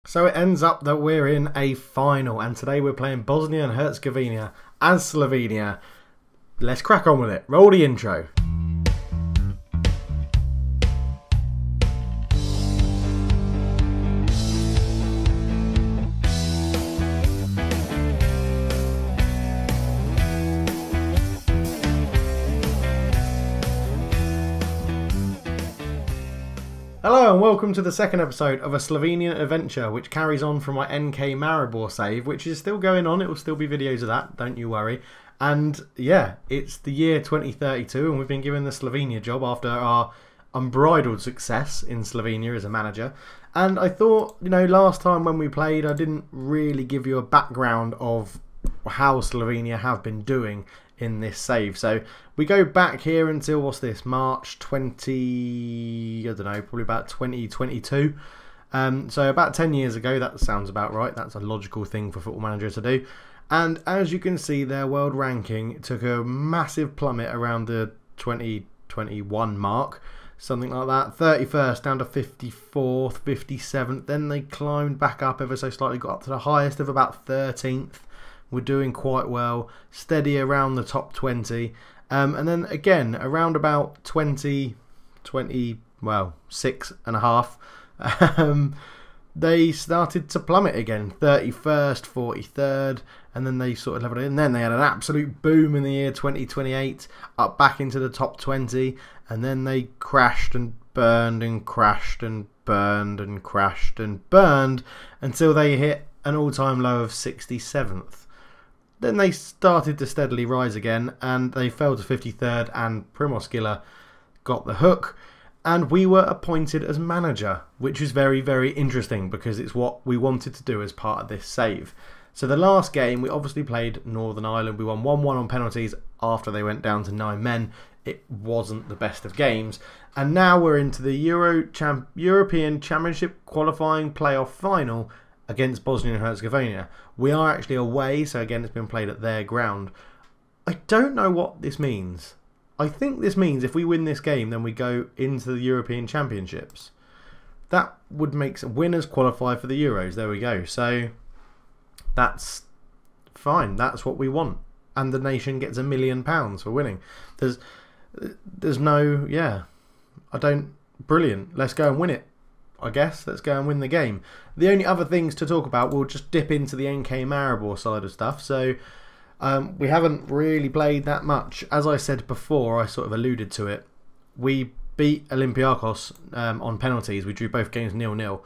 So it ends up that we're in a final, and today we're playing Bosnia and Herzgovnia as Slovenia. Let's crack on with it. Roll the intro. Hello and welcome to the second episode of a Slovenian adventure, which carries on from my NK Maribor save, which is still going on. It will still be videos of that, don't you worry. And yeah, it's the year 2032 and we've been given the Slovenia job after our unbridled success in Slovenia as a manager. And I thought, you know, last time when we played, I didn't really give you a background of how Slovenia have been doing in this save. So we go back here until, what's this, March 20, I don't know, probably about 2022. So about 10 years ago. That sounds about right. That's a logical thing for Football Manager to do. And as you can see, their world ranking took a massive plummet around the 2021 mark, something like that. 31st down to 54th, 57th. Then they climbed back up ever so slightly, got up to the highest of about 13th. We're doing quite well, steady around the top 20, and then again around about 6.5, they started to plummet again. 31st, 43rd, and then they sort of leveled in. And then they had an absolute boom in the year 2028, up back into the top 20, and then they crashed and burned and crashed and burned and crashed and burned until they hit an all-time low of 67th. Then they started to steadily rise again, and they fell to 53rd, and Primoskila got the hook, and we were appointed as manager, which is very, very interesting because it's what we wanted to do as part of this save. So the last game, we obviously played Northern Ireland. We won 1-1 on penalties after they went down to 9 men. It wasn't the best of games. And now we're into the European Championship qualifying playoff final against Bosnia and Herzgovnia. We are actually away, so again it's been played at their ground. I don't know what this means. I think this means if we win this game, then we go into the European Championships. That would make winners qualify for the Euros. There we go. So that's fine. That's what we want. And the nation gets £1 million for winning. There's no, yeah. Brilliant. Let's go and win it. I guess let's go and win the game. The only other things to talk about, we'll just dip into the NK Maribor side of stuff. So we haven't really played that much. As I said before, I sort of alluded to it. We beat Olympiacos on penalties. We drew both games 0-0,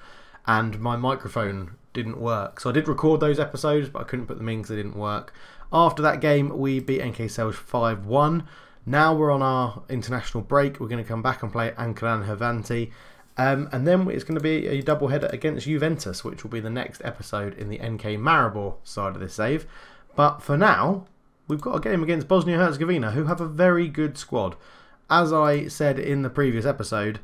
and my microphone didn't work. So I did record those episodes, but I couldn't put them in because they didn't work. After that game, we beat NK Celj 5-1. Now we're on our international break. We're going to come back and play Ankaran Hrvati. And then it's going to be a double header against Juventus, which will be the next episode in the NK Maribor side of this save. But for now, we've got a game against Bosnia and Herzgovina, who have a very good squad. As I said in the previous episode,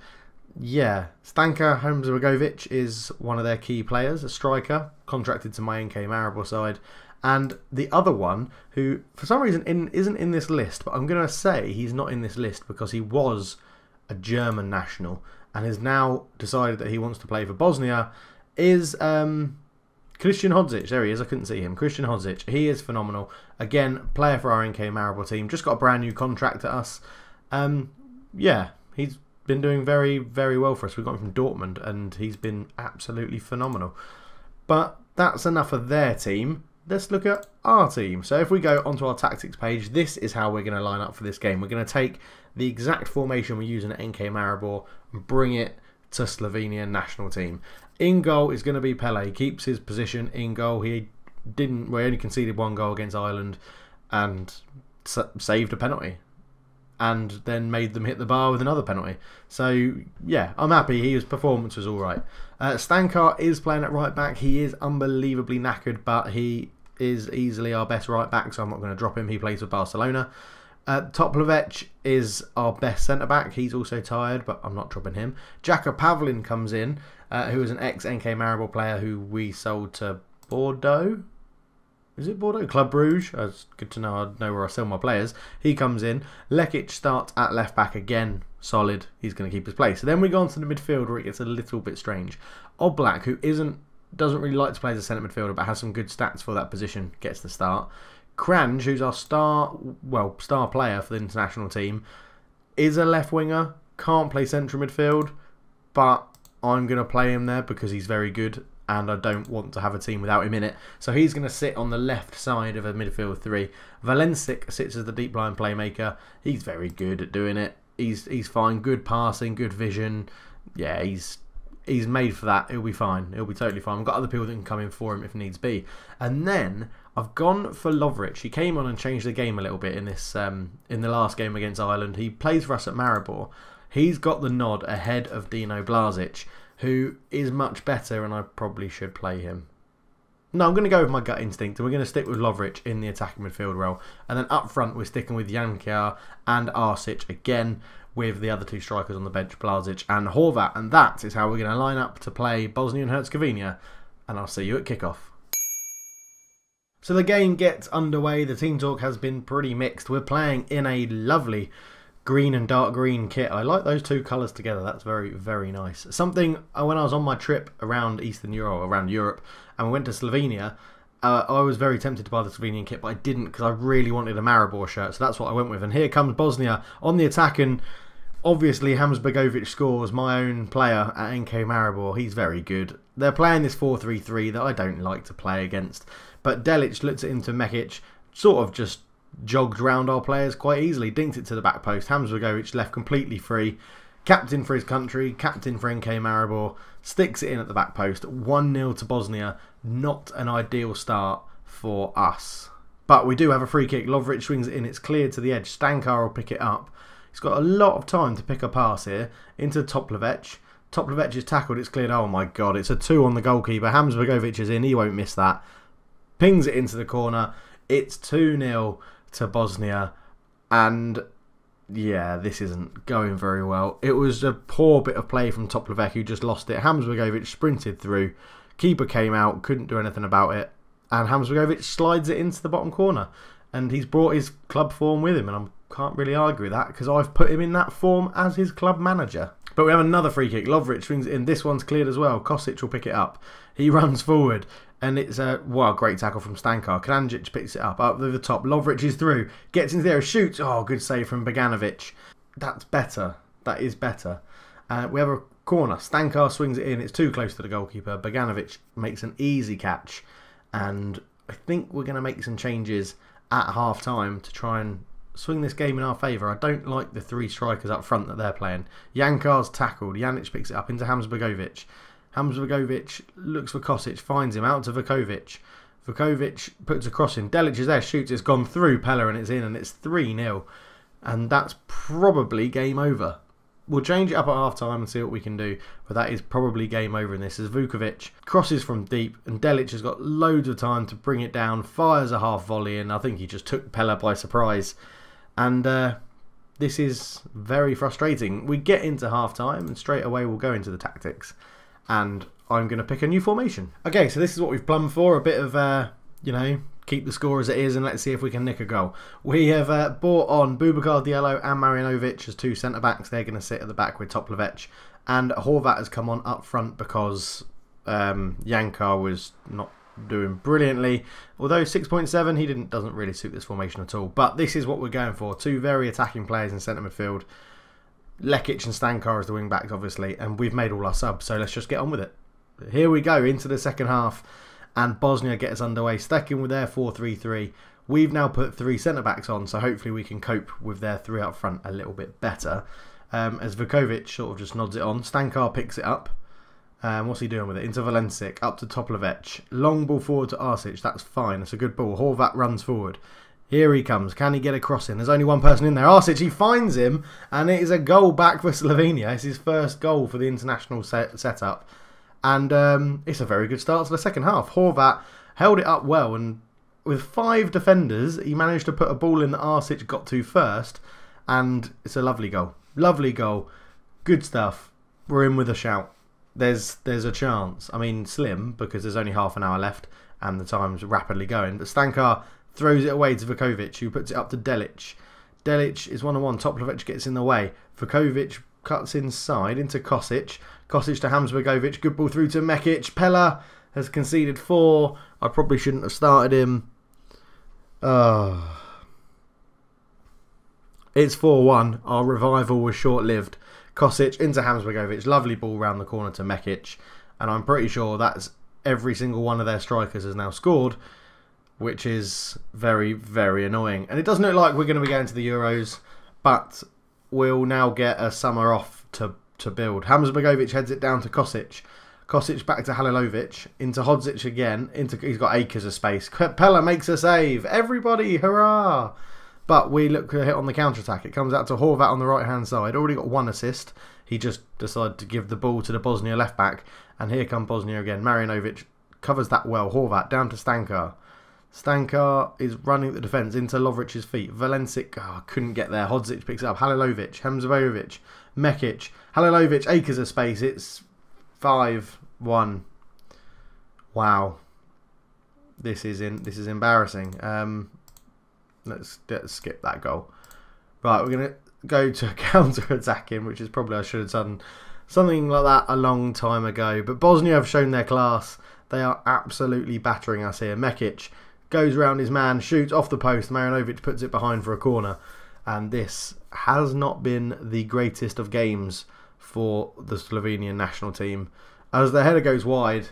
yeah, Stanka Homzbegovic is one of their key players, a striker, contracted to my NK Maribor side. And the other one, who for some reason isn't in this list, but I'm going to say he's not in this list because he was a German national and has now decided that he wants to play for Bosnia, is Christian Hodzic. There he is. I couldn't see him. Christian Hodzic. He is phenomenal. Again, player for our NK Maribor team. Just got a brand new contract at us. Yeah, he's been doing very, very well for us. We got him from Dortmund, and he's been absolutely phenomenal. But that's enough of their team. Let's look at our team. So if we go onto our tactics page, this is how we're going to line up for this game. We're going to take the exact formation we're using at NK Maribor and bring it to Slovenian national team. In goal is going to be Pele. He keeps his position in goal. We only conceded 1 goal against Ireland and saved a penalty. And then made them hit the bar with another penalty. So, yeah, I'm happy. His performance was alright. Stanka is playing at right back. He is unbelievably knackered, but he is easily our best right back, so I'm not going to drop him. He plays for Barcelona. Toplavec is our best centre-back. He's also tired, but I'm not dropping him. Jaka Pavlin comes in, who is an ex-NK Maribor player who we sold to Bordeaux. Is it Bordeaux? Club Brugge. It's good to know. I know where I sell my players. He comes in. Lekic starts at left back again. Solid. He's going to keep his place. So then we go on to the midfield where it gets a little bit strange. Oblak, who isn't doesn't really like to play as a centre midfielder, but has some good stats for that position, gets the start. Kranj, who's our star player for the international team, is a left winger, can't play central midfield, but I'm going to play him there because he's very good and I don't want to have a team without him in it. So he's going to sit on the left side of a midfield three. Valencic sits as the deep line playmaker. He's very good at doing it. He's fine, good passing, good vision. Yeah, he's made for that. He'll be fine. He'll be totally fine. I've got other people that can come in for him if needs be. And then I've gone for Lovric. He came on and changed the game a little bit in this in the last game against Ireland. He plays for us at Maribor. He's got the nod ahead of Dino Blazic, who is much better, and I probably should play him. No, I'm going to go with my gut instinct, and we're going to stick with Lovric in the attacking midfield role. And then up front, we're sticking with Jankar and Arsic again, with the other two strikers on the bench, Blazic and Horvat. And that is how we're going to line up to play Bosnia and Herzgovnia. And I'll see you at kickoff. So the game gets underway. The team talk has been pretty mixed. We're playing in a lovely green and dark green kit. I like those two colours together. That's very, very nice. Something, when I was on my trip around around Europe, and we went to Slovenia, I was very tempted to buy the Slovenian kit, but I didn't because I really wanted a Maribor shirt, so that's what I went with. And here comes Bosnia on the attack, and obviously Hamsbergovic scores, my own player at NK Maribor. He's very good. They're playing this 4-3-3 that I don't like to play against, but Delic looks it into Mekic, sort of just jogged round our players quite easily, dinked it to the back post. Hamsbergovic left completely free, captain for his country, captain for NK Maribor, sticks it in at the back post. 1-0 to Bosnia. Not an ideal start for us, but we do have a free kick. Lovric swings it in, it's cleared to the edge. Stankar will pick it up. He's got a lot of time to pick a pass here into Toplevec. Toplevec is tackled, it's cleared. Oh my god, it's a 2 on the goalkeeper. Hamsbergovic is in, he won't miss that. Pings it into the corner. It's 2-0 to Bosnia, and yeah, this isn't going very well. It was a poor bit of play from Toplevec, who just lost it. Hamsbergovic sprinted through, keeper came out, couldn't do anything about it, and Hamsbergovic slides it into the bottom corner, and he's brought his club form with him, and I can't really argue with that because I've put him in that form as his club manager. But we have another free kick. Lovric swings it in. This one's cleared as well. Kosic will pick it up. He runs forward, and it's a great tackle from Stankar. Kranjic picks it up to the top. Lovric is through, gets into there, shoots. Oh, good save from Beganovic. That's better. That is better. We have a corner. Stankar swings it in. It's too close to the goalkeeper. Beganovic makes an easy catch, and I think we're going to make some changes at half time to try and swing this game in our favour. I don't like the 3 strikers up front that they're playing. Jankar's tackled. Janic picks it up into Hamsbergovic. Hamsbergovic looks for Kosic, finds him out to Vukovic. Vukovic puts a cross in. Delic is there, shoots. It's gone through Pella and it's in, and it's 3-0. And that's probably game over. We'll change it up at half time and see what we can do, but that is probably game over in this. As Vukovic crosses from deep, and Delic has got loads of time to bring it down, fires a half volley, and I think he just took Pella by surprise. And this is very frustrating. We get into half time, and straight away we'll go into the tactics. And I'm going to pick a new formation. Okay, so this is what we've plumbed for. A bit of, keep the score as it is, and let's see if we can nick a goal. We have brought on Boubacar Diallo and Marjanovic as 2 centre-backs. They're going to sit at the back with Toplevec. And Horvat has come on up front because Jankar was not doing brilliantly. Although 6.7, he doesn't really suit this formation at all. But this is what we're going for. 2 very attacking players in centre midfield. Lekic and Stankar as the wing backs, obviously, and we've made all our subs, so let's just get on with it. Here we go into the second half, and Bosnia get us underway, sticking with their 4-3-3. We've now put 3 centre backs on, so hopefully we can cope with their 3 up front a little bit better. As Vukovic sort of just nods it on, Stankar picks it up. What's he doing with it? Into Valencic, up to Toplevec. Long ball forward to Arsic, that's fine, that's a good ball. Horvat runs forward. Here he comes. Can he get a cross in? There's only one person in there. Arsic, he finds him, and it is a goal back for Slovenia. It's his first goal for the international setup. And it's a very good start to the second half. Horvat held it up well, and with 5 defenders, he managed to put a ball in that Arsic got to first, and it's a lovely goal. Lovely goal. Good stuff. We're in with a shout. There's a chance. I mean, slim, because there's only half an hour left, and the time's rapidly going. But Stankar throws it away to Vukovic, who puts it up to Delic. Delic is 1-on-1. Toplevec gets in the way. Vukovic cuts inside into Kosic. Kosic to Hamsbergovic. Good ball through to Mekic. Pella has conceded 4. I probably shouldn't have started him. It's 4-1. Our revival was short-lived. Kosic into Hansbergovic. Lovely ball round the corner to Mekic. And I'm pretty sure that's every single one of their strikers has now scored, which is very, very annoying. And it doesn't look like we're going to be going to the Euros, but we'll now get a summer off to build. Hansbergovic heads it down to Kosic. Kosic back to Halilovic. Into Hodzic again. He's got acres of space. Pella makes a save. Everybody, hurrah! But we look to hit on the counter-attack. It comes out to Horvat on the right-hand side. Already got 1 assist. He just decided to give the ball to the Bosnia left-back. And here come Bosnia again. Marjanovic covers that well. Horvat down to Stankar. Stankar is running the defence into Lovric's feet. Valencic couldn't get there. Hodzic picks it up. Halilovic, Hansbergovic, Mekic. Halilovic, acres of space. It's 5-1. Wow. This is embarrassing. Let's skip that goal. Right, we're going to go to counter-attacking, which is probably I should have done something like that a long time ago. But Bosnia have shown their class. They are absolutely battering us here. Mekic goes round his man, shoots off the post. Marjanovic puts it behind for a corner. And this has not been the greatest of games for the Slovenian national team, as the header goes wide.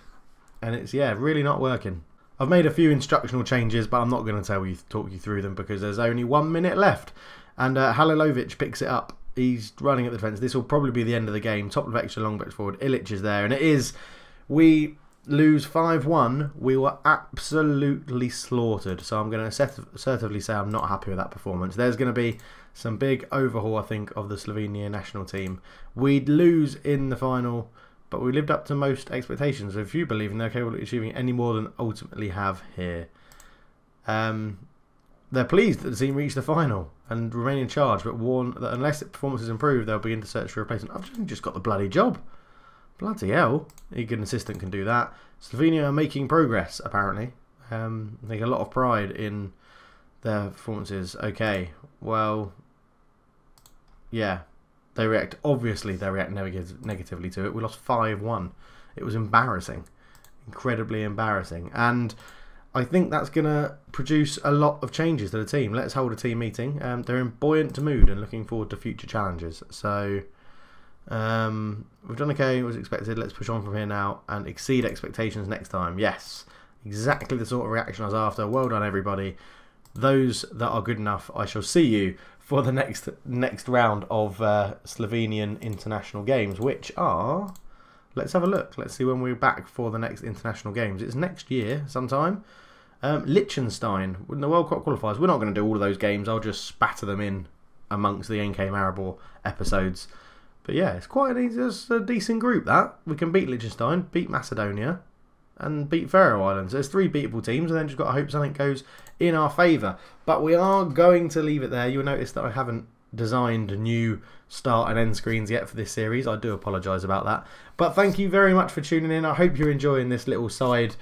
And it's, really not working. I've made a few instructional changes, but I'm not going to talk you through them because there's only 1 minute left. And Halilovic picks it up. He's running at the defence. This will probably be the end of the game. Top of extra long backs forward. Ilic is there. And it is. We lose 5-1. We were absolutely slaughtered. So I'm going to assertively say I'm not happy with that performance. There's going to be some big overhaul, I think, of the Slovenian national team. We'd lose in the final, but we lived up to most expectations. So if you believe in they're capable of achieving any more than ultimately have here. They're pleased that the team reached the final and remain in charge, but warn that unless the performance is improved, they'll begin to search for a replacement. I've just got the bloody job. Bloody hell. A good assistant can do that. Slovenia are making progress, apparently. They get a lot of pride in their performances. Okay, well, yeah. Obviously they react negatively to it. We lost 5-1. It was embarrassing. Incredibly embarrassing. And I think that's going to produce a lot of changes to the team. Let's hold a team meeting. They're in buoyant mood and looking forward to future challenges. So, we've done okay as expected. Let's push on from here now and exceed expectations next time. Yes, exactly the sort of reaction I was after. Well done, everybody. Those that are good enough, I shall see you for the next round of Slovenian International games, which are... Let's have a look. Let's see when we're back for the next international games. It's next year sometime. Liechtenstein, when the World Cup qualifiers. We're not going to do all of those games. I'll just spatter them in amongst the NK Maribor episodes. But yeah, it's quite a decent group, that. We can beat Liechtenstein, beat Macedonia, and beat Faroe Islands. There's 3 beatable teams, and then just got to hope something goes in our favour. But we are going to leave it there. You'll notice that I haven't designed new start and end screens yet for this series. I do apologise about that. But thank you very much for tuning in. I hope you're enjoying this little side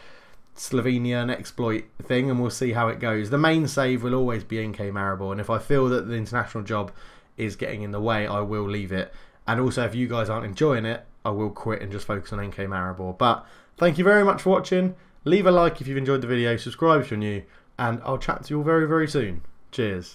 Slovenian exploit thing, and we'll see how it goes. The main save will always be NK Maribor, and if I feel that the international job is getting in the way, I will leave it. And also, if you guys aren't enjoying it, I will quit and just focus on NK Maribor. But thank you very much for watching. Leave a like if you've enjoyed the video, subscribe if you're new, and I'll chat to you all very, very soon. Cheers.